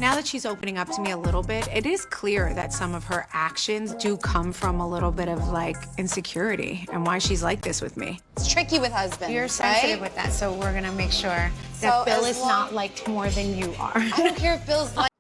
Now that she's opening up to me a little bit, it is clear that some of her actions do come from a little bit of like insecurity and why she's like this with me. It's tricky with husbands, You're sensitive with that, so we're gonna make sure that Bill is not liked more than you are. I don't care if Bill's liked.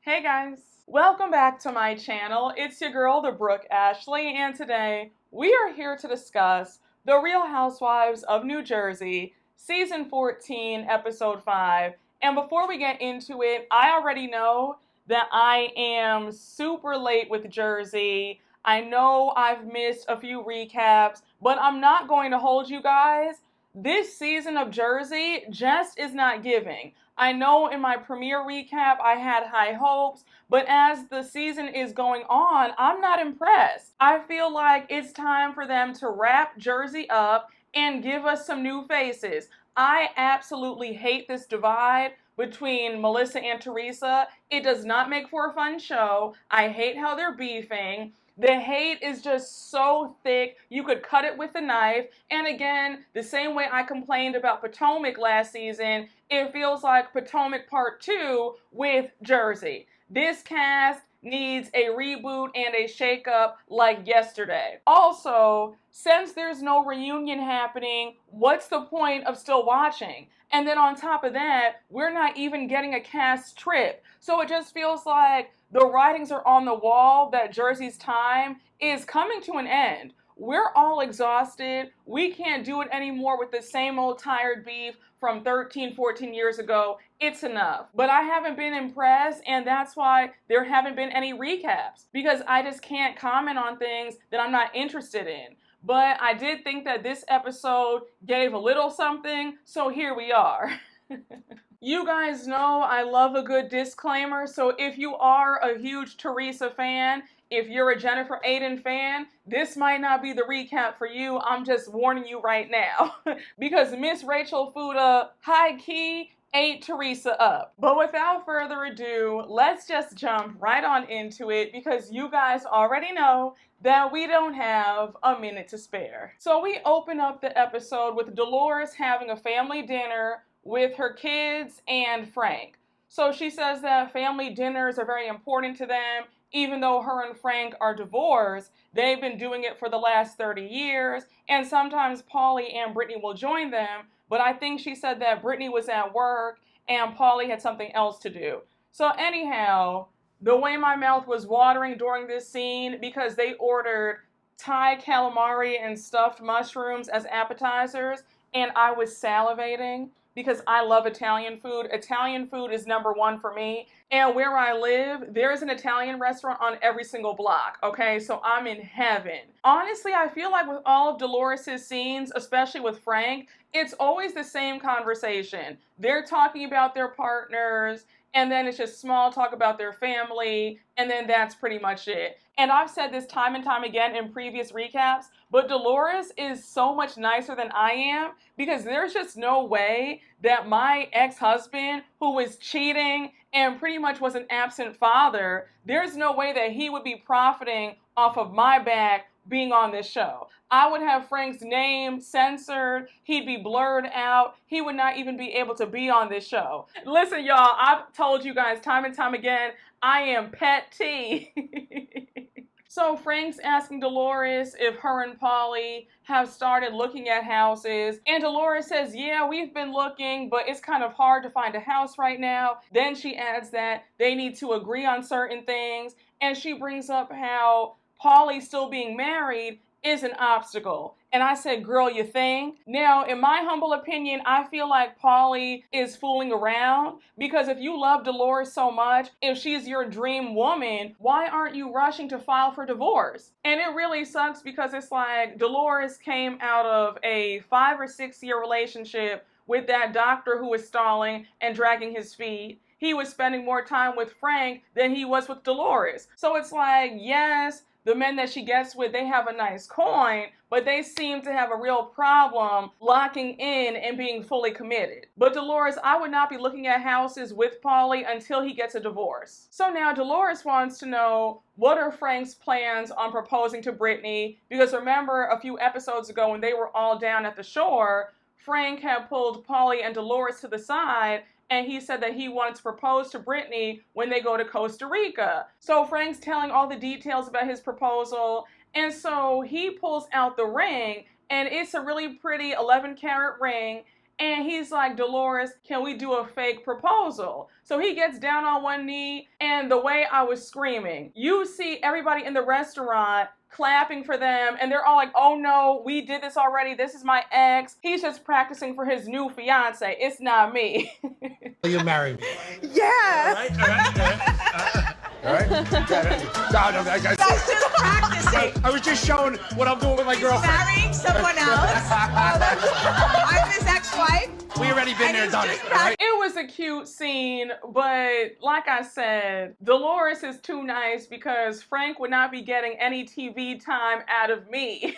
Hey guys, welcome back to my channel. It's your girl, the Brooke Ashley, and today we are here to discuss The Real Housewives of New Jersey, Season 14, Episode 5. And before we get into it, I already know that I am super late with Jersey. I know I've missed a few recaps, but I'm not going to hold you guys. This season of Jersey just is not giving. I know in my premiere recap I had high hopes, but as the season is going on, I'm not impressed. I feel like it's time for them to wrap Jersey up and give us some new faces. I absolutely hate this divide between Melissa and Teresa. It does not make for a fun show. I hate how they're beefing. The hate is just so thick, you could cut it with a knife. And again, the same way I complained about Potomac last season, it feels like Potomac Part 2 with Jersey. This cast needs a reboot and a shakeup like yesterday. Also, since there's no reunion happening, what's the point of still watching? And then on top of that, we're not even getting a cast trip. So it just feels like the writings are on the wall that Jersey's time is coming to an end. We're all exhausted. We can't do it anymore with the same old tired beef from 13, 14 years ago. It's enough. But I haven't been impressed, and that's why there haven't been any recaps, because I just can't comment on things that I'm not interested in. But I did think that this episode gave a little something, so here we are. You guys know I love a good disclaimer, so if you are a huge Teresa fan, if you're a Jennifer Aiden fan, this might not be the recap for you. I'm just warning you right now. Because Miss Rachel Fuda, high-key, ate Teresa up. But without further ado, let's just jump right on into it, because you guys already know that we don't have a minute to spare. So we open up the episode with Dolores having a family dinner with her kids and Frank. So she says that family dinners are very important to them. Even though her and Frank are divorced, they've been doing it for the last 30 years, and sometimes Paulie and Brittany will join them, but I think she said that Brittany was at work and Paulie had something else to do. So anyhow, the way my mouth was watering during this scene, because they ordered Thai calamari and stuffed mushrooms as appetizers, and I was salivating because I love Italian food. Italian food is #1 for me. And where I live, there's an Italian restaurant on every single block, okay? So I'm in heaven. Honestly, I feel like with all of Dolores' scenes, especially with Frank, it's always the same conversation. They're talking about their partners, and then it's just small talk about their family, and then that's pretty much it. And I've said this time and time again in previous recaps, but Dolores is so much nicer than I am, because there's just no way that my ex-husband, who was cheating and pretty much was an absent father, there's no way that he would be profiting off of my back being on this show. I would have Frank's name censored. He'd be blurred out. He would not even be able to be on this show. Listen, y'all, I've told you guys time and time again, I am pet T. So Frank's asking Dolores if her and Paulie have started looking at houses. And Dolores says, yeah, we've been looking, but it's kind of hard to find a house right now. Then she adds that they need to agree on certain things. And she brings up how Paulie still being married is an obstacle. And I said, girl, you think? Now, in my humble opinion, I feel like Paulie is fooling around, because if you love Dolores so much, if she's your dream woman, why aren't you rushing to file for divorce? And it really sucks, because it's like Dolores came out of a 5 or 6 year relationship with that doctor who was stalling and dragging his feet. He was spending more time with Frank than he was with Dolores. So it's like, yes, the men that she gets with, they have a nice coin, but they seem to have a real problem locking in and being fully committed. But Dolores, I would not be looking at houses with Paulie until he gets a divorce. So now Dolores wants to know, what are Frank's plans on proposing to Brittany? Because remember a few episodes ago when they were all down at the shore, Frank had pulled Paulie and Dolores to the side and he said that he wanted to propose to Brittany when they go to Costa Rica. So Frank's telling all the details about his proposal, and so he pulls out the ring, and it's a really pretty 11-carat ring. And he's like, Dolores, can we do a fake proposal? So he gets down on one knee, and the way I was screaming, you see everybody in the restaurant clapping for them, and they're all like, oh no, we did this already. This is my ex. He's just practicing for his new fiance. It's not me. You married me. Yeah. All right. All right. That's just practicing. I was just showing what I'm doing with my girlfriend. Marrying someone else. I'm his ex-wife. We already been there, done it. Right? It was a cute scene, but like I said, Dolores is too nice because Frank would not be getting any TV time out of me.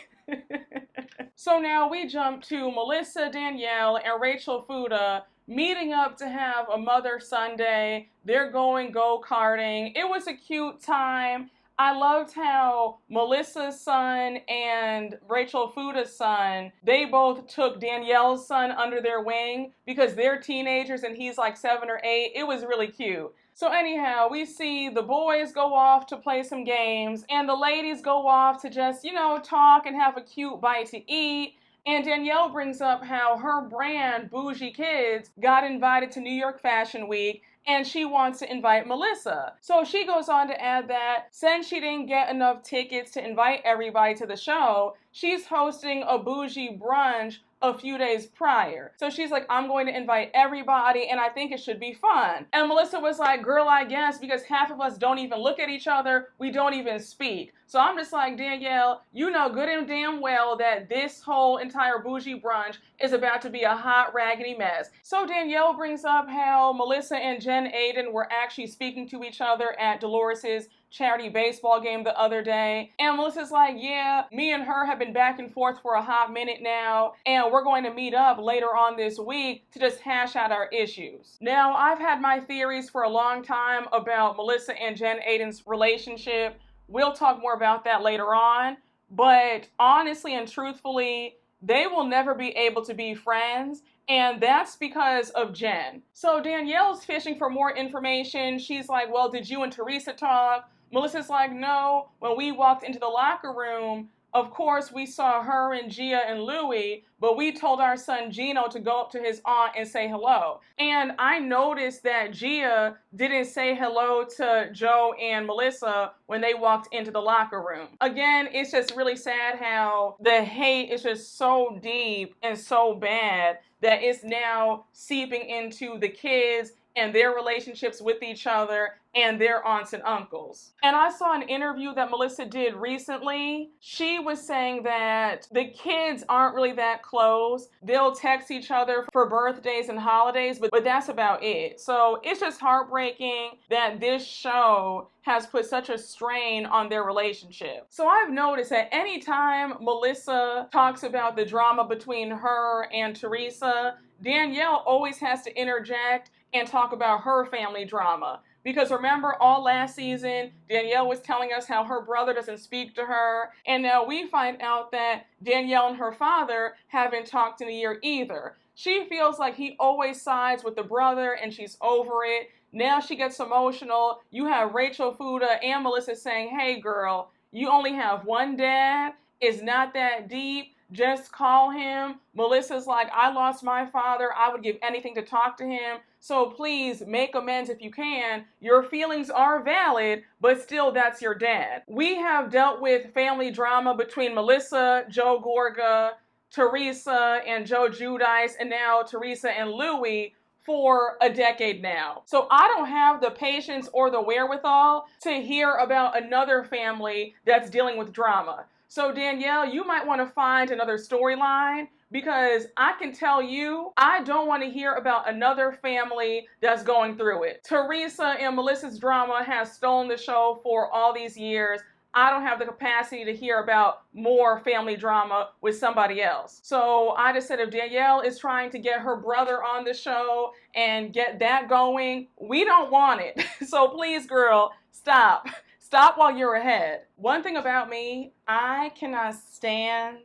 So now we jump to Melissa, Danielle, and Rachel Fuda meeting up to have a mother-son day. They're going go-karting. It was a cute time. I loved how Melissa's son and Rachel Fuda's son, they both took Danielle's son under their wing because they're teenagers and he's like 7 or 8. It was really cute. So anyhow, we see the boys go off to play some games and the ladies go off to just, talk and have a cute bite to eat. And Danielle brings up how her brand, Bougie Kids, got invited to New York Fashion Week, and she wants to invite Melissa. So she goes on to add that since she didn't get enough tickets to invite everybody to the show, she's hosting a bougie brunch a few days prior. So she's like, I'm going to invite everybody and I think it should be fun. And Melissa was like, girl, I guess, because half of us don't even look at each other, we don't even speak. So I'm just like, Danielle, you know good and damn well that this whole entire bougie brunch is about to be a hot, raggedy mess. So Danielle brings up how Melissa and Jen Aiden were actually speaking to each other at Dolores's charity baseball game the other day. And Melissa's like, yeah, me and her have been back and forth for a hot minute now, and we're going to meet up later on this week to just hash out our issues. Now, I've had my theories for a long time about Melissa and Jen Aiden's relationship. We'll talk more about that later on, but honestly and truthfully, they will never be able to be friends, and that's because of Jen. So Danielle's fishing for more information. She's like, well, did you and Teresa talk? Melissa's like, no. When we walked into the locker room, of course, we saw her and Gia and Louie, but we told our son Gino to go up to his aunt and say hello. And I noticed that Gia didn't say hello to Joe and Melissa when they walked into the locker room. Again, it's just really sad how the hate is just so deep and so bad that it's now seeping into the kids and their relationships with each other and their aunts and uncles. And I saw an interview that Melissa did recently. She was saying that the kids aren't really that close. They'll text each other for birthdays and holidays, but that's about it. So it's just heartbreaking that this show has put such a strain on their relationship. So I've noticed that anytime Melissa talks about the drama between her and Teresa, Danielle always has to interject and talk about her family drama. Because remember, all last season, Danielle was telling us how her brother doesn't speak to her. And now we find out that Danielle and her father haven't talked in a year either. She feels like he always sides with the brother and she's over it. Now she gets emotional. You have Rachel Fuda and Melissa saying, hey girl, you only have one dad. It's not that deep. Just call him. Melissa's like, I lost my father. I would give anything to talk to him. So please make amends if you can. Your feelings are valid, but still that's your dad. We have dealt with family drama between Melissa, Joe Gorga, Teresa, and Joe Giudice, and now Teresa and Louie for a decade now. So I don't have the patience or the wherewithal to hear about another family that's dealing with drama. So Danielle, you might want to find another storyline because I can tell you, I don't want to hear about another family that's going through it. Teresa and Melissa's drama has stolen the show for all these years. I don't have the capacity to hear about more family drama with somebody else. So I just said if Danielle is trying to get her brother on the show and get that going, we don't want it. So please, girl, stop. Stop while you're ahead. One thing about me, I cannot stand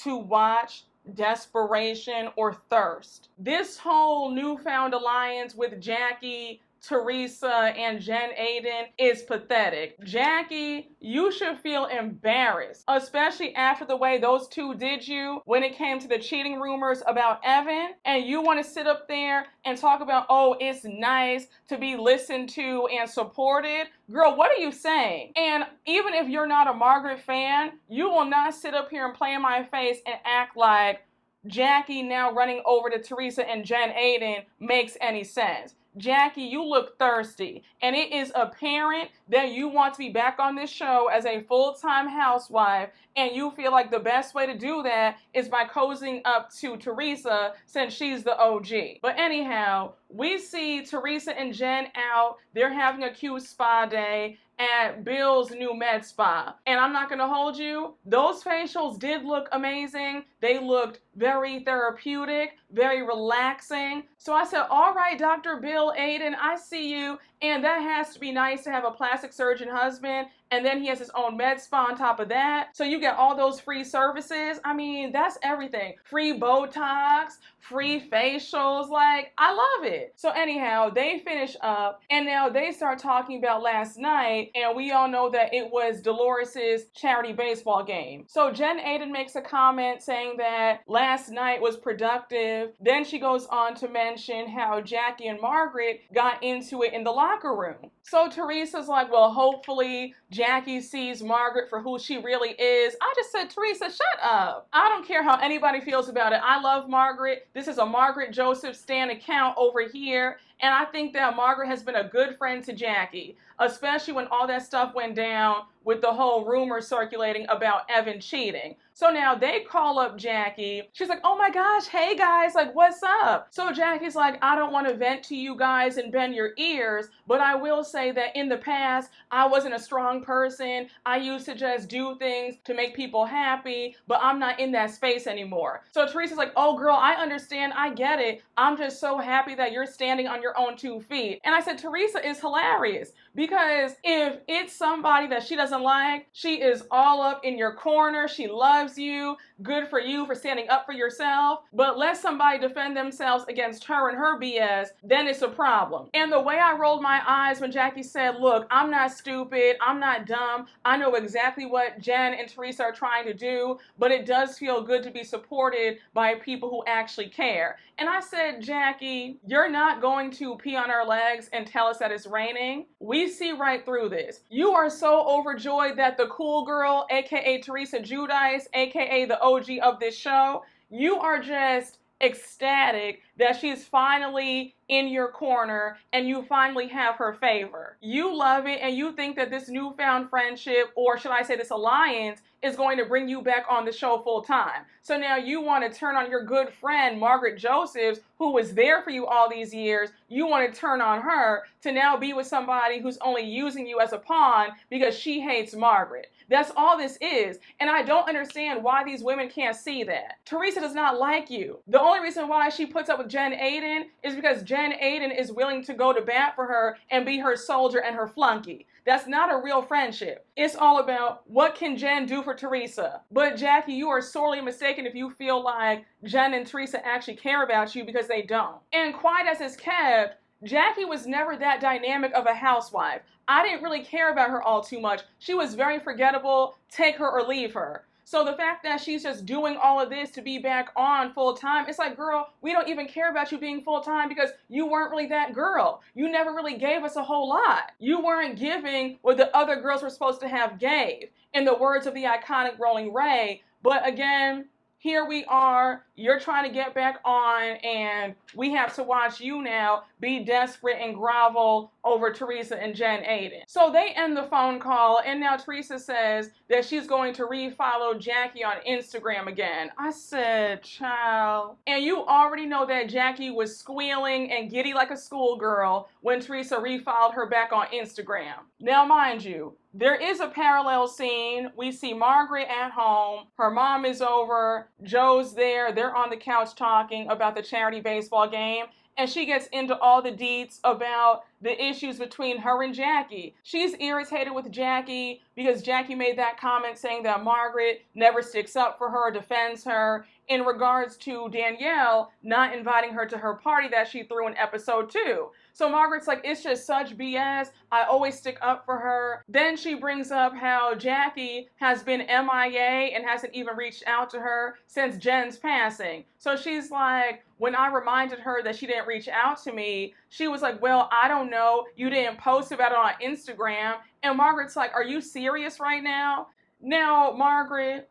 to watch desperation, or thirst. This whole newfound alliance with Jackie, Teresa, and Jen Aiden is pathetic. Jackie, you should feel embarrassed, especially after the way those two did you when it came to the cheating rumors about Evan, and you want to sit up there and talk about, oh, it's nice to be listened to and supported. Girl, what are you saying? And even if you're not a Margaret fan, you will not sit up here and play in my face and act like Jackie now running over to Teresa and Jen Aiden makes any sense. Jackie, you look thirsty, and it is apparent that you want to be back on this show as a full-time housewife, and you feel like the best way to do that is by cozying up to Teresa since she's the OG. But anyhow, we see Teresa and Jen out. They're having a cute spa day at Bill's new med spa. And I'm not gonna hold you, those facials did look amazing. They looked very therapeutic, very relaxing. So I said, all right, Dr. Bill Aiden, I see you. And that has to be nice to have a plastic surgeon husband, and then he has his own med spa on top of that. So you get all those free services. I mean, that's everything. Free Botox, free facials, like, I love it. So anyhow, they finish up, and now they start talking about last night, and we all know that it was Dolores's charity baseball game. So Jen Aiden makes a comment saying that last night was productive. Then she goes on to mention how Jackie and Margaret got into it in the locker room. So Teresa's like, well, hopefully Jackie sees Margaret for who she really is. I just said, Teresa, shut up. I don't care how anybody feels about it. I love Margaret. This is a Margaret Joseph Stan account over here. And I think that Margaret has been a good friend to Jackie, especially when all that stuff went down with the whole rumor circulating about Evan cheating. So now they call up Jackie. She's like, oh my gosh, hey guys, like, what's up? So Jackie's like, I don't want to vent to you guys and bend your ears, but I will say that in the past, I wasn't a strong person. I used to just do things to make people happy, but I'm not in that space anymore. So Teresa's like, oh girl, I understand, I get it. I'm just so happy that you're standing on your own 2 feet. And I said, Teresa is hilarious, because if it's somebody that she doesn't like, she is all up in your corner. She loves you. Good for you for standing up for yourself. But let somebody defend themselves against her and her BS, then it's a problem. And the way I rolled my eyes when Jackie said, look, I'm not stupid. I'm not dumb. I know exactly what Jen and Teresa are trying to do, but it does feel good to be supported by people who actually care. And I said, Jackie, you're not going to pee on our legs and tell us that it's raining. We see right through this. You are so overjoyed that the cool girl, aka Teresa Giudice, aka the OG of this show, you are just ecstatic that she's finally in your corner and you finally have her favor. You love it, and you think that this newfound friendship, or should I say this alliance, is going to bring you back on the show full time. So now you want to turn on your good friend, Margaret Josephs, who was there for you all these years. You want to turn on her to now be with somebody who's only using you as a pawn because she hates Margaret. That's all this is. And I don't understand why these women can't see that. Teresa does not like you. The only reason why she puts up with Jen Aiden is because Jen Aiden is willing to go to bat for her and be her soldier and her flunky. That's not a real friendship. It's all about what can Jen do for Teresa. But Jackie, you are sorely mistaken if you feel like Jen and Teresa actually care about you, because they don't. And quiet as it's kept, Jackie was never that dynamic of a housewife. I didn't really care about her all too much. She was very forgettable, take her or leave her. So the fact that she's just doing all of this to be back on full time, it's like, girl, we don't even care about you being full time because you weren't really that girl. You never really gave us a whole lot. You weren't giving what the other girls were supposed to have gave, in the words of the iconic Rolling Ray. But again, here we are, you're trying to get back on, and we have to watch you now be desperate and grovel over Teresa and Jen Aiden. So they end the phone call, and now Teresa says that she's going to refollow Jackie on Instagram again. I said, child. And you already know that Jackie was squealing and giddy like a schoolgirl when Teresa refollowed her back on Instagram. Now, mind you, there is a parallel scene. We see Margaret at home. Her mom is over. Joe's there. They're on the couch talking about the charity baseball game. And she gets into all the deets about the issues between her and Jackie. She's irritated with Jackie because Jackie made that comment saying that Margaret never sticks up for her, defends her, in regards to Danielle not inviting her to her party that she threw in episode 2. So Margaret's like, it's just such BS. I always stick up for her. Then she brings up how Jackie has been MIA and hasn't even reached out to her since Jen's passing. So she's like, when I reminded her that she didn't reach out to me, she was like, well, I don't know. You didn't post about it on Instagram. And Margaret's like, are you serious right now? Now, Margaret,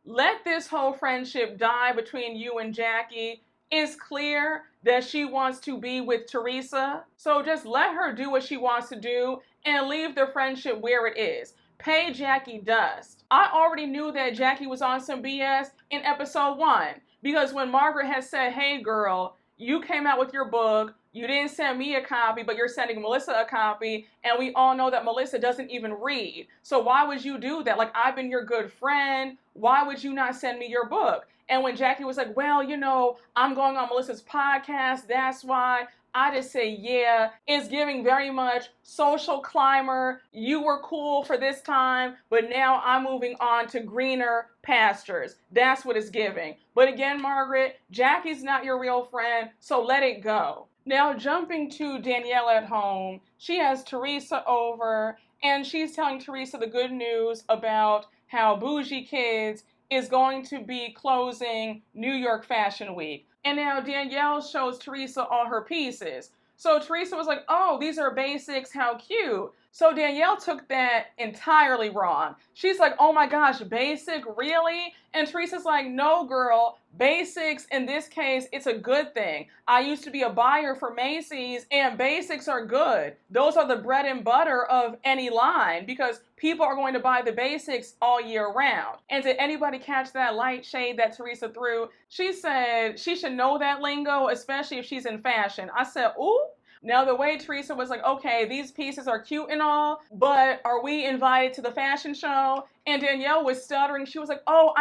let this whole friendship die between you and Jackie. It's clear that she wants to be with Teresa. So just let her do what she wants to do and leave the friendship where it is. Pay Jackie dust. I already knew that Jackie was on some BS in episode 1 because when Margaret had said, hey girl, you came out with your book, you didn't send me a copy, but you're sending Melissa a copy, and we all know that Melissa doesn't even read. So why would you do that? Like, I've been your good friend. Why would you not send me your book? And when Jackie was like, well, you know, I'm going on Melissa's podcast, that's why, I just say, yeah, it's giving very much social climber. You were cool for this time, but now I'm moving on to greener pastures. That's what it's giving. But again, Margaret, Jackie's not your real friend, so let it go. Now, jumping to Danielle at home, she has Teresa over, and she's telling Teresa the good news about how Bougie Kids is going to be closing New York Fashion Week. And now Danielle shows Teresa all her pieces. So Teresa was like, oh, these are basics, how cute. So Danielle took that entirely wrong. She's like, oh my gosh, basic, really? And Teresa's like, no girl, basics, in this case, it's a good thing. I used to be a buyer for Macy's and basics are good. Those are the bread and butter of any line because people are going to buy the basics all year round. And did anybody catch that light shade that Teresa threw? She said she should know that lingo, especially if she's in fashion. I said, ooh. Now, the way Teresa was like, okay, these pieces are cute and all, but are we invited to the fashion show? And Danielle was stuttering. She was like, oh,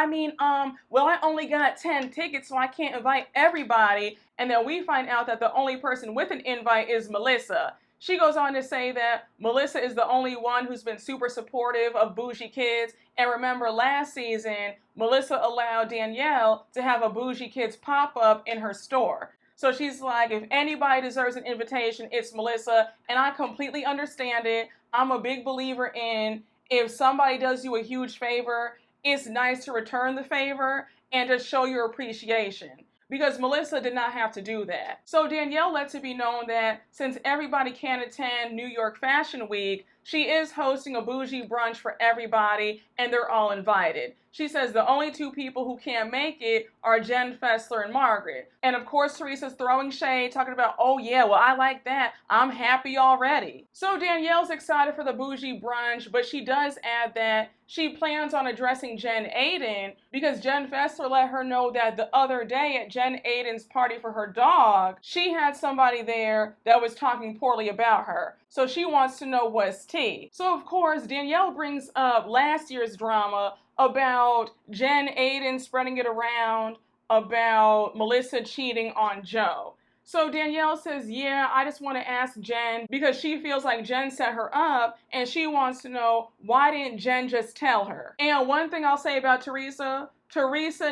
well, I only got 10 tickets, so I can't invite everybody. And then we find out that the only person with an invite is Melissa. She goes on to say that Melissa is the only one who's been super supportive of Bougie Kids. And remember, last season, Melissa allowed Danielle to have a Bougie Kids pop-up in her store. So she's like, if anybody deserves an invitation, it's Melissa. And I completely understand it. I'm a big believer in if somebody does you a huge favor, it's nice to return the favor and to show your appreciation. Because Melissa did not have to do that. So Danielle lets it be known that since everybody can't attend New York Fashion Week, she is hosting a bougie brunch for everybody and they're all invited. She says the only two people who can't make it are Jen Fessler and Margaret. And of course, Teresa's throwing shade, talking about, oh yeah, well, I like that. I'm happy already. So Danielle's excited for the bougie brunch, but she does add that she plans on addressing Jen Aiden because Jen Fessler let her know that the other day at Jen Aiden's party for her dog, she had somebody there that was talking poorly about her. So she wants to know what's tea. So of course, Danielle brings up last year's drama about Jen Aiden spreading it around about Melissa cheating on Joe. So Danielle says, yeah, I just want to ask Jen because she feels like Jen set her up and she wants to know why didn't Jen just tell her? And one thing I'll say about Teresa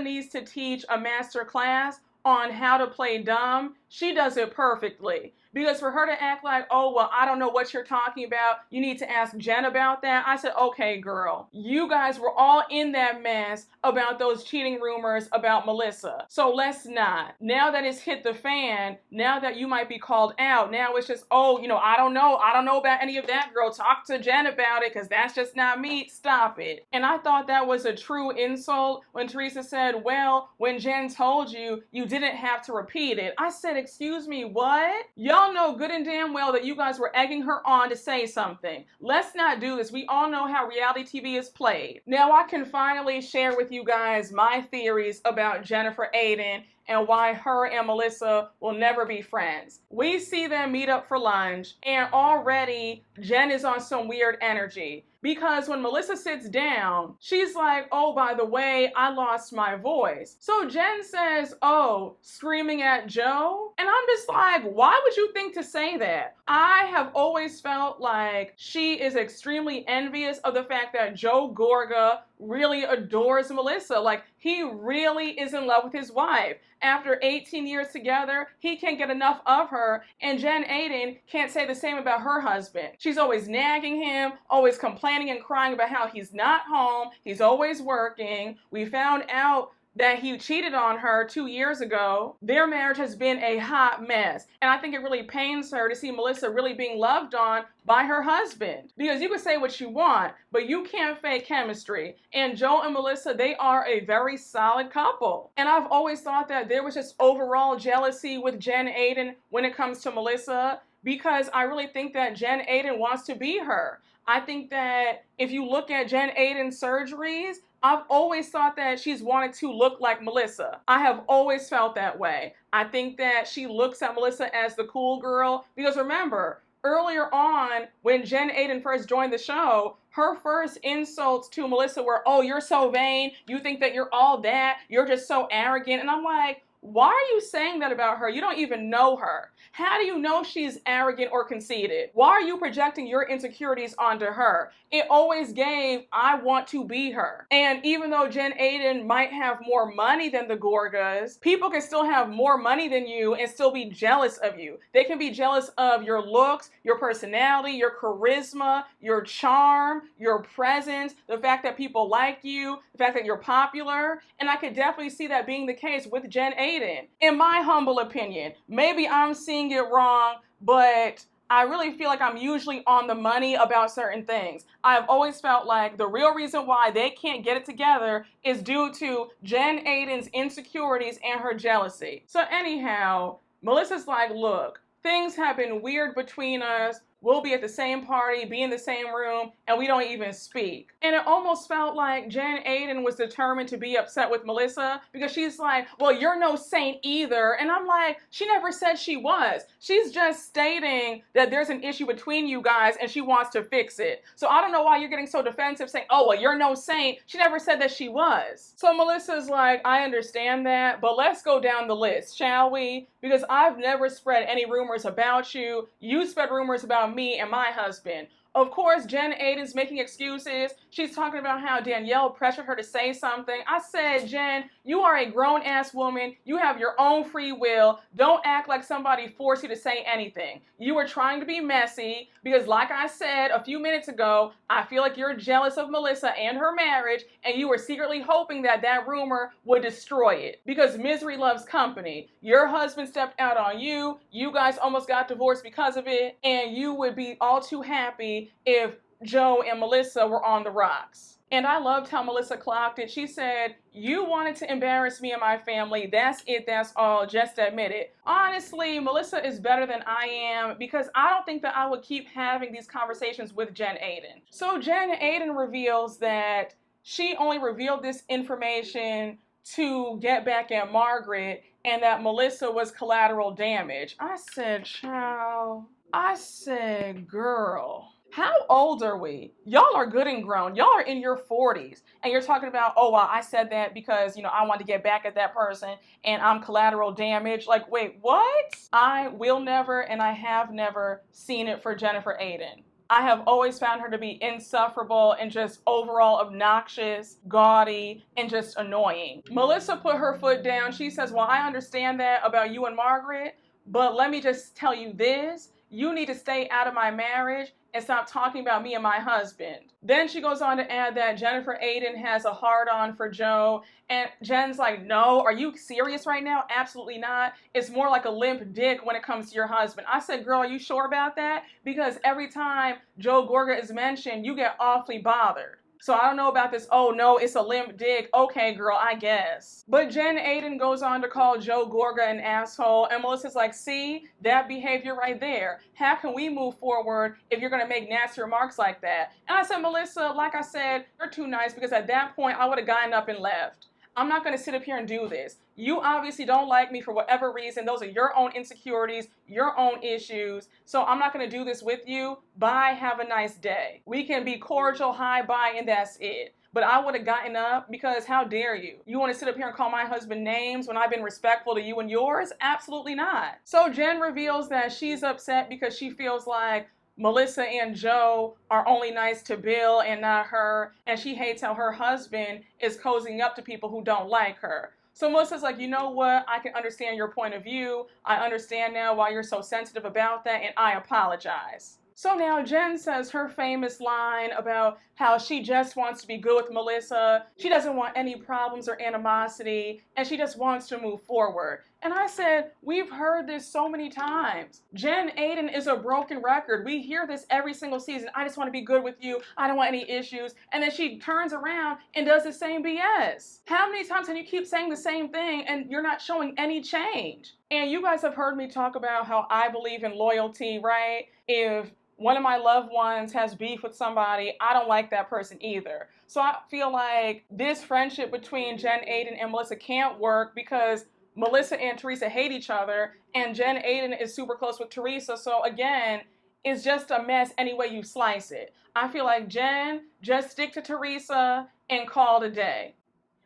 needs to teach a master class on how to play dumb. She does it perfectly. Because for her to act like, oh, well, I don't know what you're talking about, you need to ask Jen about that. I said, okay, girl, you guys were all in that mess about those cheating rumors about Melissa. So let's not. Now that it's hit the fan, now that you might be called out, now it's just, oh, I don't know about any of that, girl. Talk to Jen about it because that's just not me. Stop it. And I thought that was a true insult when Teresa said, well, when Jen told you, you didn't have to repeat it. I said, excuse me, what? Y'all know good and damn well that you guys were egging her on to say something. Let's not do this. We all know how reality TV is played. Now I can finally share with you guys my theories about Jennifer Aiden and why her and Melissa will never be friends. We see them meet up for lunch and already Jen is on some weird energy. Because when Melissa sits down, she's like, oh, by the way, I lost my voice. So Jen says, oh, screaming at Joe? And I'm just like, why would you think to say that? I have always felt like she is extremely envious of the fact that Joe Gorga really adores Melissa. Like, he really is in love with his wife. After 18 years together, he can't get enough of her, and Jen Aydin can't say the same about her husband. She's always nagging him, always complaining and crying about how he's not home, he's always working. We found out that he cheated on her 2 years ago. Their marriage has been a hot mess. And I think it really pains her to see Melissa really being loved on by her husband. Because you can say what you want, but you can't fake chemistry. And Joe and Melissa, they are a very solid couple. And I've always thought that there was just overall jealousy with Jen Aydin when it comes to Melissa, because I really think that Jen Aydin wants to be her. I think that if you look at Jen Aydin's surgeries, I've always thought that she's wanted to look like Melissa. I have always felt that way. I think that she looks at Melissa as the cool girl, because remember, earlier on when Jen Aydin first joined the show, her first insults to Melissa were, oh, you're so vain, you think that you're all that, you're just so arrogant. And I'm like, why are you saying that about her? You don't even know her. How do you know she's arrogant or conceited? Why are you projecting your insecurities onto her? It always gave, I want to be her. And even though Jen Aydin might have more money than the Gorgas, people can still have more money than you and still be jealous of you. They can be jealous of your looks, your personality, your charisma, your charm, your presence, the fact that people like you, the fact that you're popular. And I could definitely see that being the case with Jen Aydin. In my humble opinion, maybe I'm seeing it wrong, but I really feel like I'm usually on the money about certain things. I've always felt like the real reason why they can't get it together is due to Jen Aydin's insecurities and her jealousy. So anyhow, Melissa's like, look, things have been weird between us. We'll be at the same party, be in the same room, and we don't even speak. And it almost felt like Jen Aydin was determined to be upset with Melissa, because she's like, well, you're no saint either. And I'm like, she never said she was. She's just stating that there's an issue between you guys and she wants to fix it. So I don't know why you're getting so defensive saying, oh, well, you're no saint. She never said that she was. So Melissa's like, I understand that, but let's go down the list, shall we? Because I've never spread any rumors about you. You spread rumors about me and my husband. Of course, Jen Aydin's making excuses. She's talking about how Danielle pressured her to say something. I said, Jen, you are a grown-ass woman. You have your own free will. Don't act like somebody forced you to say anything. You were trying to be messy because, like I said a few minutes ago, I feel like you're jealous of Melissa and her marriage, and you were secretly hoping that that rumor would destroy it, because misery loves company. Your husband stepped out on you. You guys almost got divorced because of it, and you would be all too happy if Joe and Melissa were on the rocks. And I loved how Melissa clocked it. She said, you wanted to embarrass me and my family. That's it. That's all. Just admit it. Honestly, Melissa is better than I am, because I don't think that I would keep having these conversations with Jen Aydin. So Jen Aydin reveals that she only revealed this information to get back at Margaret, and that Melissa was collateral damage. I said, child. I said, girl. How old are we? Y'all are good and grown. Y'all are in your 40s. And you're talking about, oh, well, I said that because, I wanted to get back at that person and I'm collateral damage. Like, wait, what? I will never, and I have never seen it for Jennifer Aydin. I have always found her to be insufferable and just overall obnoxious, gaudy, and just annoying. Melissa put her foot down. She says, well, I understand that about you and Margaret, but let me just tell you this. You need to stay out of my marriage and stop talking about me and my husband. Then she goes on to add that Jennifer Aydin has a hard-on for Joe, and Jen's like, no, are you serious right now? Absolutely not. It's more like a limp dick when it comes to your husband. I said, girl, are you sure about that? Because every time Joe Gorga is mentioned, you get awfully bothered. So I don't know about this, oh no, it's a limp dick. Okay, girl, I guess. But Jen Aydin goes on to call Joe Gorga an asshole, and Melissa's like, see, that behavior right there. How can we move forward if you're gonna make nasty remarks like that? And I said, Melissa, like I said, you're too nice, because at that point, I would have gotten up and left. I'm not going to sit up here and do this. You obviously don't like me for whatever reason. Those are your own insecurities, your own issues. So I'm not going to do this with you. Bye. Have a nice day. We can be cordial, hi, bye, and that's it. But I would have gotten up because how dare you? You want to sit up here and call my husband names when I've been respectful to you and yours? Absolutely not. So Jen reveals that she's upset because she feels like Melissa and Joe are only nice to Bill and not her, and she hates how her husband is cozying up to people who don't like her. So Melissa's like, you know what? I can understand your point of view. I understand now why you're so sensitive about that, and I apologize. So now Jen says her famous line about how she just wants to be good with Melissa. She doesn't want any problems or animosity, and she just wants to move forward. And I said, we've heard this so many times. Jen Aiden is a broken record. We hear this every single season. I just want to be good with you. I don't want any issues. And then she turns around and does the same BS. How many times can you keep saying the same thing and you're not showing any change? And you guys have heard me talk about how I believe in loyalty, right? If one of my loved ones has beef with somebody, I don't like that person either. So I feel like this friendship between Jen Aiden and Melissa can't work because Melissa and Teresa hate each other, and Jen Aiden is super close with Teresa. So again, it's just a mess any way you slice it. I feel like Jen, just stick to Teresa and call it a day.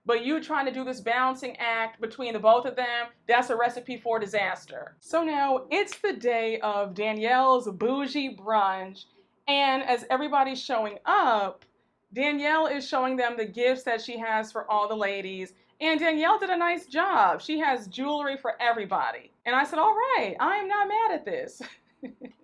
But you trying to do this balancing act between the both of them, that's a recipe for disaster. So now it's the day of Danielle's bougie brunch. And as everybody's showing up, Danielle is showing them the gifts that she has for all the ladies. And Danielle did a nice job. She has jewelry for everybody. And I said, all right, I am not mad at this.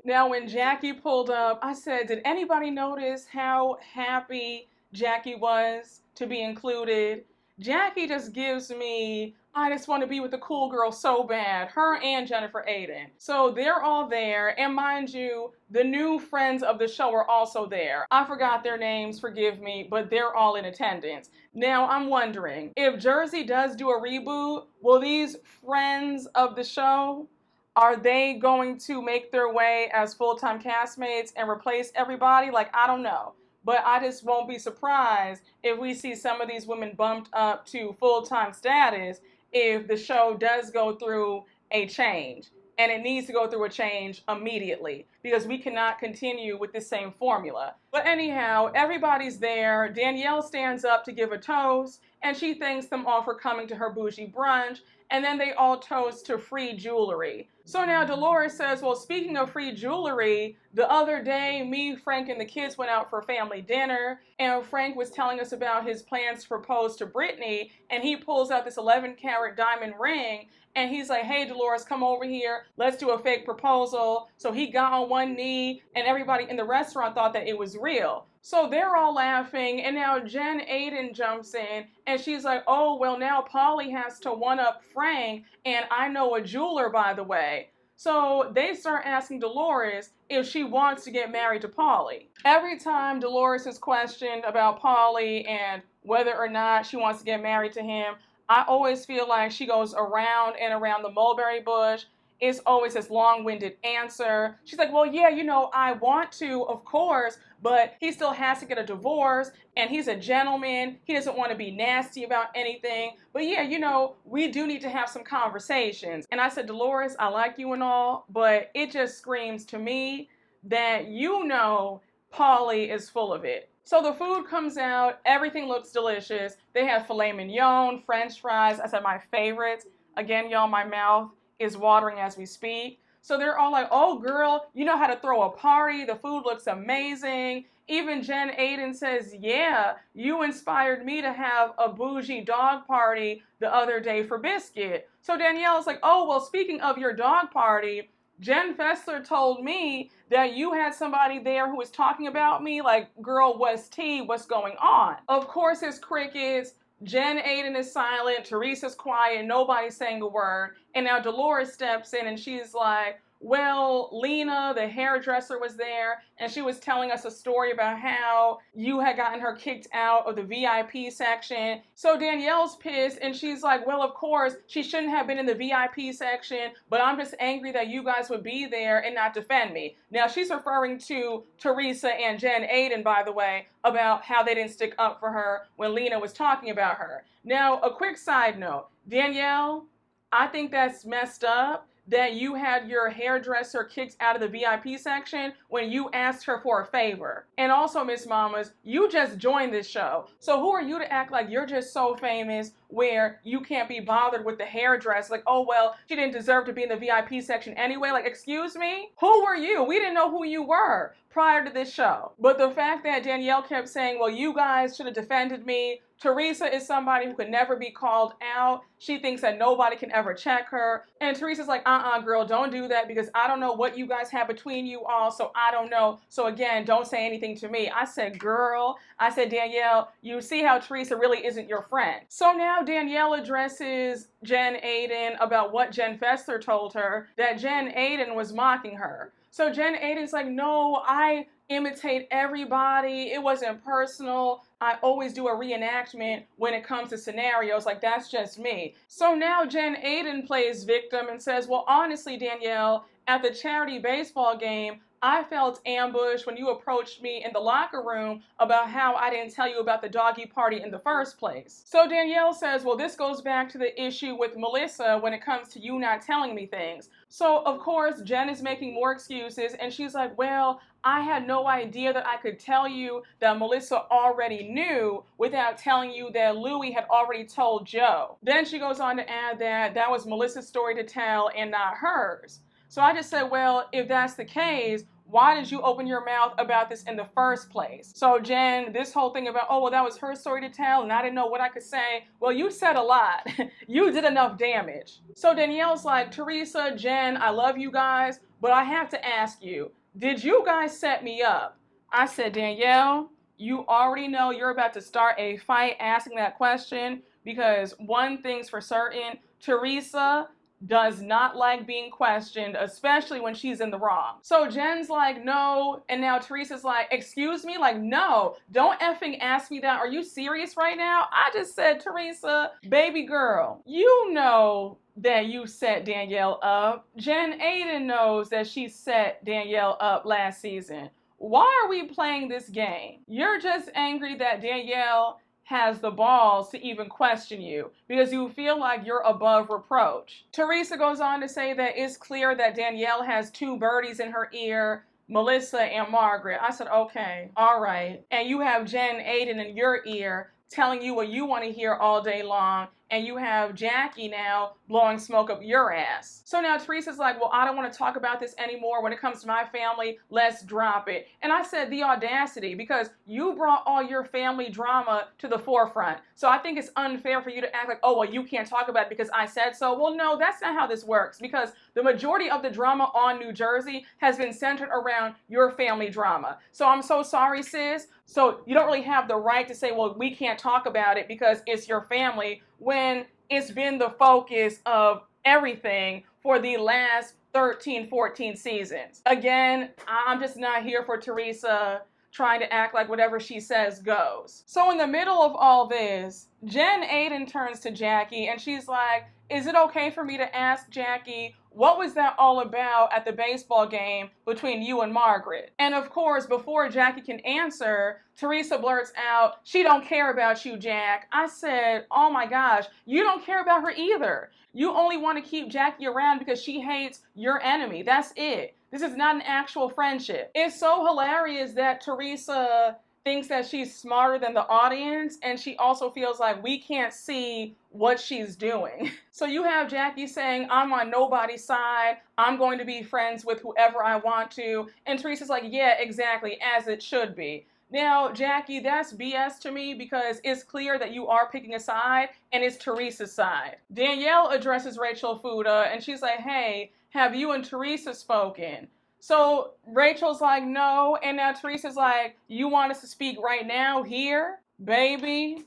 Now, when Jackie pulled up, I said, did anybody notice how happy Jackie was to be included? Jackie just gives me, I just want to be with the cool girl so bad. Her and Jennifer Aiden. So they're all there. And mind you, the new friends of the show are also there. I forgot their names, forgive me, but they're all in attendance. Now I'm wondering, if Jersey does do a reboot, will these friends of the show, are they going to make their way as full-time castmates and replace everybody? Like, I don't know. But I just won't be surprised if we see some of these women bumped up to full-time status if the show does go through a change. And it needs to go through a change immediately because we cannot continue with the same formula. But anyhow, everybody's there. Danielle stands up to give a toast, and she thanks them all for coming to her bougie brunch. And then they all toast to free jewelry. So now Dolores says, well, speaking of free jewelry, the other day, me, Frank, and the kids went out for family dinner, and Frank was telling us about his plans to propose to Brittany, and he pulls out this 11-carat diamond ring, and he's like, hey, Dolores, come over here. Let's do a fake proposal. So he got on one knee, and everybody in the restaurant thought that it was real. So they're all laughing, and now Jen Aiden jumps in, and she's like, oh, well, now Paulie has to one-up Frank, and I know a jeweler, by the way. So they start asking Dolores if she wants to get married to Paulie. Every time Dolores is questioned about Paulie and whether or not she wants to get married to him, I always feel like she goes around and around the mulberry bush. It's always this long-winded answer. She's like, well, yeah, you know, I want to, of course, but he still has to get a divorce, and he's a gentleman. He doesn't want to be nasty about anything. But yeah, you know, we do need to have some conversations. And I said, Dolores, I like you and all, but it just screams to me that you know Paulie is full of it. So the food comes out. Everything looks delicious. They have filet mignon, French fries. I said my favorites. Again, y'all, my mouth is watering as we speak. So they're all like, oh girl, you know how to throw a party. The food looks amazing. Even Jen Aiden says, yeah, you inspired me to have a bougie dog party the other day for Biscuit. So Danielle's like, oh, well, speaking of your dog party, Jen Fessler told me that you had somebody there who was talking about me. Like, girl, what's tea? What's going on? Of course, it's crickets. Jen Aiden is silent, Teresa's quiet, nobody's saying a word. And now Dolores steps in and she's like, well, Lena, the hairdresser, was there, and she was telling us a story about how you had gotten her kicked out of the VIP section. So Danielle's pissed, and she's like, well, of course, she shouldn't have been in the VIP section, but I'm just angry that you guys would be there and not defend me. Now, she's referring to Teresa and Jen Aiden, by the way, about how they didn't stick up for her when Lena was talking about her. Now, a quick side note, Danielle, I think that's messed up that you had your hairdresser kicked out of the VIP section when you asked her for a favor. And also, Miss Mamas, you just joined this show. So who are you to act like you're just so famous where you can't be bothered with the hairdresser? Like, oh, well, she didn't deserve to be in the VIP section anyway. Like, excuse me? Who were you? We didn't know who you were prior to this show. But the fact that Danielle kept saying, well, you guys should have defended me. Teresa is somebody who could never be called out. She thinks that nobody can ever check her. And Teresa's like, girl, don't do that because I don't know what you guys have between you all, so I don't know. So again, don't say anything to me. I said, girl, I said, Danielle, you see how Teresa really isn't your friend. So now Danielle addresses Jen Aiden about what Jen Fester told her, that Jen Aiden was mocking her. So Jen Aiden's like, no, I imitate everybody. It wasn't personal. I always do a reenactment when it comes to scenarios. Like, that's just me. So now Jen Aiden plays victim and says, well, honestly, Danielle, at the charity baseball game, I felt ambushed when you approached me in the locker room about how I didn't tell you about the doggy party in the first place. So Danielle says, well, this goes back to the issue with Melissa when it comes to you not telling me things. So, of course, Jen is making more excuses, and she's like, well, I had no idea that I could tell you that Melissa already knew without telling you that Louie had already told Joe. Then she goes on to add that that was Melissa's story to tell and not hers. So I just said, well, if that's the case, why did you open your mouth about this in the first place? So Jen, this whole thing about, oh, well, that was her story to tell and I didn't know what I could say. Well, you said a lot. You did enough damage. So Danielle's like, Teresa, Jen, I love you guys, but I have to ask you, did you guys set me up? I said, Danielle, you already know you're about to start a fight asking that question because one thing's for certain, Teresa does not like being questioned, especially when she's in the wrong. So Jen's like, no, and now Teresa's like, excuse me? Like, no, don't effing ask me that. Are you serious right now? I just said, Teresa, baby girl, you know that you set Danielle up. Jen Aiden knows that she set Danielle up last season. Why are we playing this game? You're just angry that Danielle has the balls to even question you because you feel like you're above reproach. Teresa goes on to say that it's clear that Danielle has two birdies in her ear, Melissa and Margaret. I said, okay, all right. And you have Jen Aiden in your ear telling you what you want to hear all day long, and you have Jackie now blowing smoke up your ass. So now Teresa's like, well, I don't want to talk about this anymore. When it comes to my family, let's drop it. And I said, the audacity, because you brought all your family drama to the forefront. So I think it's unfair for you to act like, oh, well, you can't talk about it because I said so. Well, no, that's not how this works, because the majority of the drama on New Jersey has been centered around your family drama. So I'm so sorry, sis. So you don't really have the right to say, well, we can't talk about it because it's your family, when it's been the focus of everything for the last 13, 14 seasons. Again, I'm just not here for Teresa trying to act like whatever she says goes. So in the middle of all this, Jen Aiden turns to Jackie and she's like, is it okay for me to ask Jackie, what was that all about at the baseball game between you and Margaret? And of course, before Jackie can answer, Teresa blurts out, she don't care about you, Jack. I said, oh my gosh, you don't care about her either. You only want to keep Jackie around because she hates your enemy. That's it. This is not an actual friendship. It's so hilarious that Teresa thinks that she's smarter than the audience, and she also feels like we can't see what she's doing. So you have Jackie saying, I'm on nobody's side, I'm going to be friends with whoever I want to, and Teresa's like, yeah, exactly, as it should be. Now, Jackie, that's BS to me because it's clear that you are picking a side, and it's Teresa's side. Danielle addresses Rachel Fuda, and she's like, hey, have you and Teresa spoken? So Rachel's like, no, and now Teresa's like, you want us to speak right now here? Baby,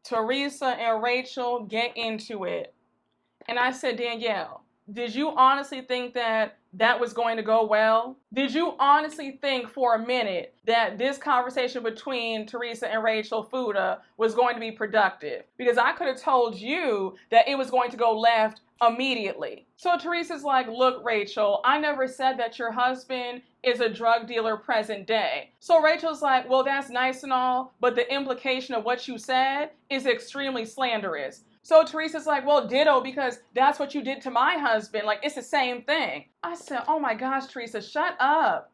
Teresa and Rachel, get into it. And I said, Danielle, did you honestly think that that was going to go well? Did you honestly think for a minute that this conversation between Teresa and Rachel Fuda was going to be productive? Because I could have told you that it was going to go left immediately. So Teresa's like, look, Rachel, I never said that your husband is a drug dealer present day. So Rachel's like, well, that's nice and all, but the implication of what you said is extremely slanderous. So Teresa's like, well, ditto, because that's what you did to my husband. Like, it's the same thing. I said, oh my gosh, Teresa, shut up.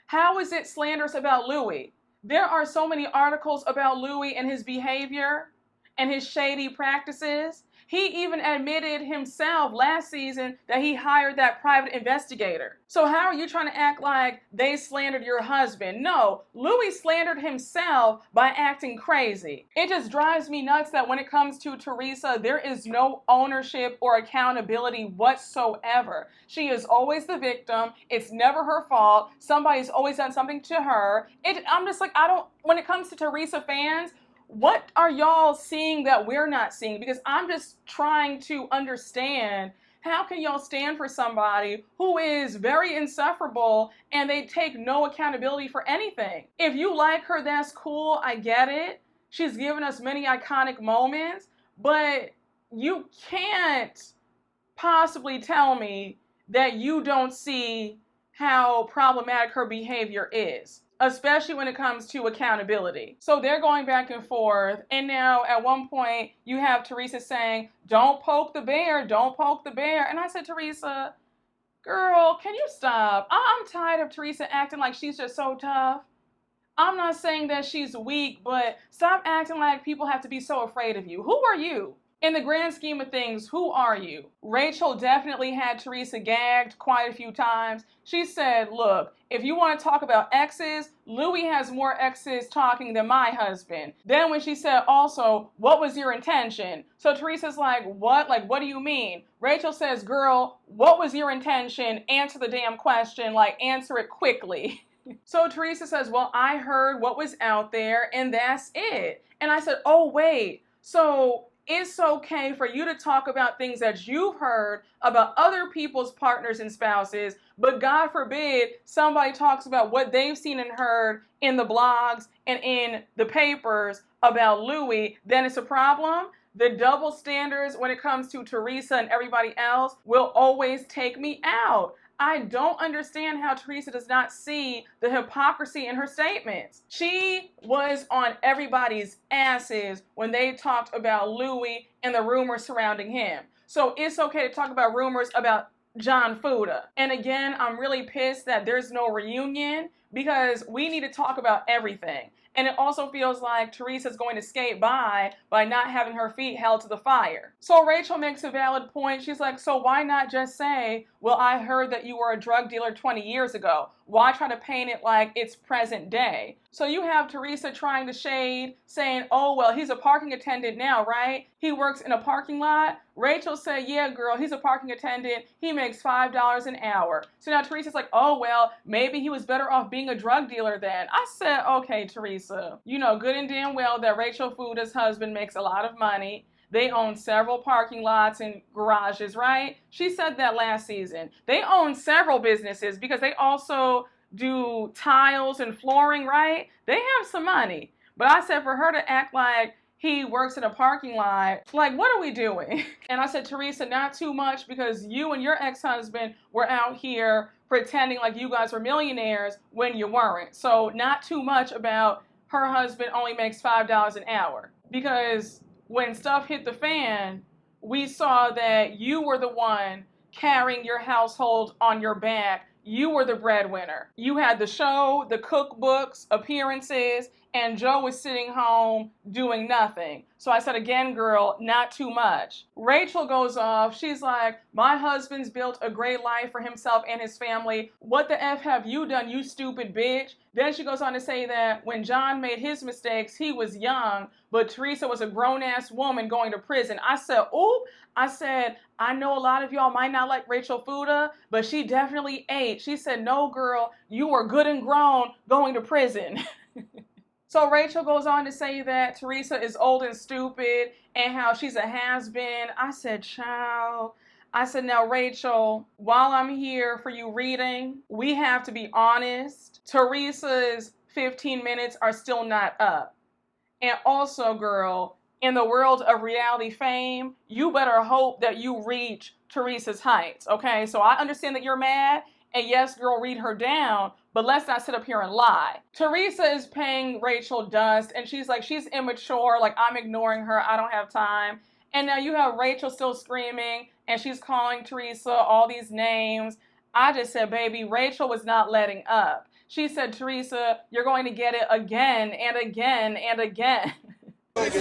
How is it slanderous about Louis? There are so many articles about Louis and his behavior and his shady practices. He even admitted himself last season that he hired that private investigator. So how are you trying to act like they slandered your husband? No, Louis slandered himself by acting crazy. It just drives me nuts that when it comes to Teresa, there is no ownership or accountability whatsoever. She is always the victim. It's never her fault. Somebody's always done something to her. I'm just like, when it comes to Teresa fans, what are y'all seeing that we're not seeing? Because I'm just trying to understand, how can y'all stand for somebody who is very insufferable and they take no accountability for anything? If you like her, that's cool. I get it. She's given us many iconic moments, but you can't possibly tell me that you don't see how problematic her behavior is, especially when it comes to accountability. So they're going back and forth. And now at one point you have Teresa saying, don't poke the bear, don't poke the bear. And I said, Teresa, girl, can you stop? I'm tired of Teresa acting like she's just so tough. I'm not saying that she's weak, but stop acting like people have to be so afraid of you. Who are you? In the grand scheme of things, who are you? Rachel definitely had Teresa gagged quite a few times. She said, look, if you want to talk about exes, Louis has more exes talking than my husband. Then when she said also, what was your intention? So Teresa's like, what? Like, what do you mean? Rachel says, girl, what was your intention? Answer the damn question. Like, answer it quickly. So Teresa says, well, I heard what was out there and that's it. And I said, oh, wait. So it's okay for you to talk about things that you've heard about other people's partners and spouses, but God forbid somebody talks about what they've seen and heard in the blogs and in the papers about Louis, then it's a problem. The double standards when it comes to Teresa and everybody else will always take me out. I don't understand how Teresa does not see the hypocrisy in her statements. She was on everybody's asses when they talked about Louis and the rumors surrounding him. So it's okay to talk about rumors about John Fuda. And again, I'm really pissed that there's no reunion because we need to talk about everything. And it also feels like Teresa's going to skate by not having her feet held to the fire. So Rachel makes a valid point. She's like, so why not just say, well, I heard that you were a drug dealer 20 years ago. Why try to paint it like it's present day? So you have Teresa trying to shade, saying, oh, well, he's a parking attendant now, right? He works in a parking lot. Rachel said, yeah, girl, he's a parking attendant. He makes $5 an hour. So now Teresa's like, oh, well, maybe he was better off being a drug dealer then. I said, okay, Teresa, you know good and damn well that Rachel Fuda's husband makes a lot of money. They own several parking lots and garages, right? She said that last season. They own several businesses because they also do tiles and flooring, right? They have some money. But I said for her to act like he works in a parking lot, like, what are we doing? And I said, Teresa, not too much because you and your ex-husband were out here pretending like you guys were millionaires when you weren't. So not too much about her husband only makes $5 an hour. Because when stuff hit the fan, we saw that you were the one carrying your household on your back. You were the breadwinner. You had the show, the cookbooks, appearances, and Joe was sitting home doing nothing. So I said, again, girl, not too much. Rachel goes off. She's like, my husband's built a great life for himself and his family. What the F have you done, you stupid bitch? Then she goes on to say that when John made his mistakes, he was young, but Teresa was a grown-ass woman going to prison. I said, oop. I said, I know a lot of y'all might not like Rachel Fuda, but she definitely ate. She said, no, girl, you were good and grown going to prison. So Rachel goes on to say that Teresa is old and stupid and how she's a has-been. I said, child, I said, now, Rachel, while I'm here for you reading, we have to be honest. Teresa's 15 minutes are still not up. And also, girl, in the world of reality fame, you better hope that you reach Teresa's heights, okay? So I understand that you're mad, and yes, girl, read her down, but let's not sit up here and lie. Teresa is paying Rachel dust, and she's like, she's immature, like, I'm ignoring her, I don't have time. And now you have Rachel still screaming, and she's calling Teresa all these names. I just said, baby, Rachel was not letting up. She said, Teresa, you're going to get it again and again and again. And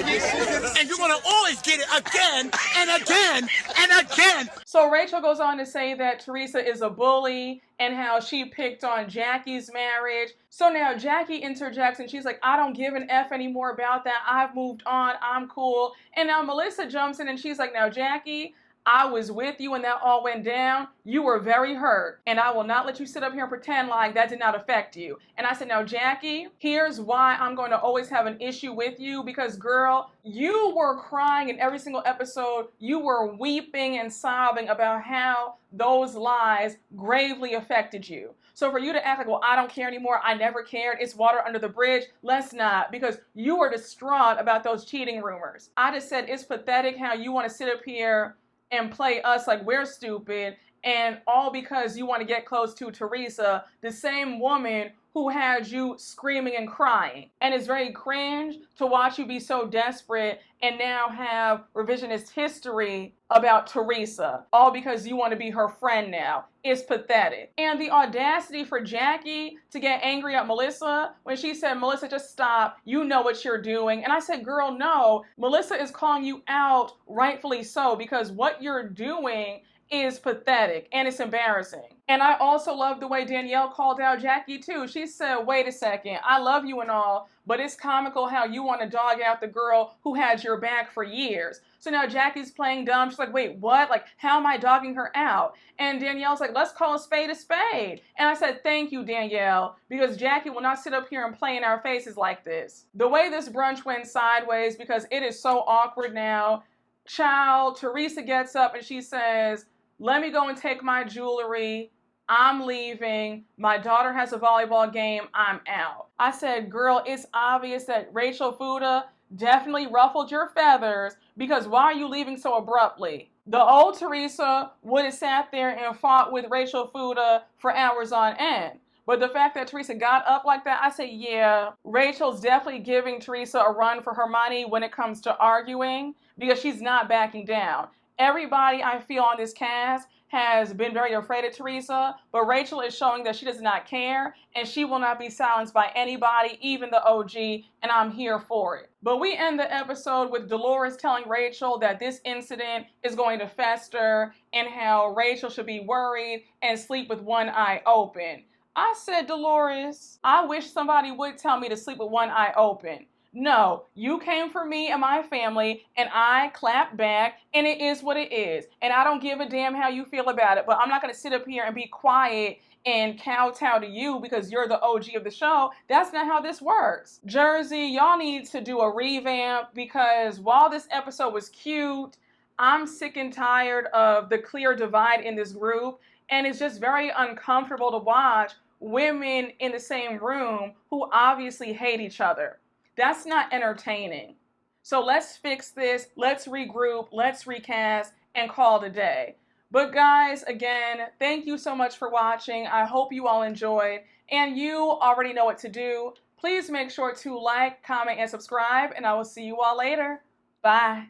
you're gonna always get it again and again and again. So Rachel goes on to say that Teresa is a bully and how she picked on Jackie's marriage. So now Jackie interjects and she's like, I don't give an F anymore about that. I've moved on. I'm cool. And now Melissa jumps in and she's like, now Jackie, I was with you when that all went down. You were very hurt. And I will not let you sit up here and pretend like that did not affect you. And I said, now, Jackie, here's why I'm going to always have an issue with you. Because, girl, you were crying in every single episode. You were weeping and sobbing about how those lies gravely affected you. So for you to act like, well, I don't care anymore. I never cared. It's water under the bridge. Let's not. Because you were distraught about those cheating rumors. I just said, it's pathetic how you want to sit up here and play us like we're stupid, and all because you want to get close to Teresa, the same woman who had you screaming and crying. And it's very cringe to watch you be so desperate and now have revisionist history about Teresa, all because you want to be her friend now. It's pathetic. And the audacity for Jackie to get angry at Melissa when she said, Melissa, just stop. You know what you're doing. And I said, girl, no. Melissa is calling you out, rightfully so, because what you're doing is pathetic and it's embarrassing. And I also love the way Danielle called out Jackie too. She said, wait a second, I love you and all, but it's comical how you want to dog out the girl who had your back for years. So now Jackie's playing dumb. She's like, wait, what? Like, how am I dogging her out? And Danielle's like, let's call a spade a spade. And I said, thank you, Danielle, because Jackie will not sit up here and play in our faces like this. The way this brunch went sideways, because it is so awkward now. Child, Teresa gets up and she says, let me go and take my jewelry. I'm leaving. My daughter has a volleyball game. I'm out. I said, girl, it's obvious that Rachel Fuda definitely ruffled your feathers, because why are you leaving so abruptly? The old Teresa would have sat there and fought with Rachel Fuda for hours on end. But the fact that Teresa got up like that, I said, yeah, Rachel's definitely giving Teresa a run for her money when it comes to arguing, because she's not backing down. Everybody I feel on this cast has been very afraid of Teresa, but Rachel is showing that she does not care, and she will not be silenced by anybody, even the OG, and I'm here for it. But we end the episode with Dolores telling Rachel that this incident is going to fester and how Rachel should be worried and sleep with one eye open. I said, Dolores, I wish somebody would tell me to sleep with one eye open. No, you came for me and my family, and I clapped back, and it is what it is. And I don't give a damn how you feel about it, but I'm not going to sit up here and be quiet and kowtow to you because you're the OG of the show. That's not how this works. Jersey, y'all need to do a revamp, because while this episode was cute, I'm sick and tired of the clear divide in this group, and it's just very uncomfortable to watch women in the same room who obviously hate each other. That's not entertaining. So let's fix this, let's regroup, let's recast, and call it a day. But guys, again, thank you so much for watching. I hope you all enjoyed, and you already know what to do. Please make sure to like, comment, and subscribe, and I will see you all later. Bye.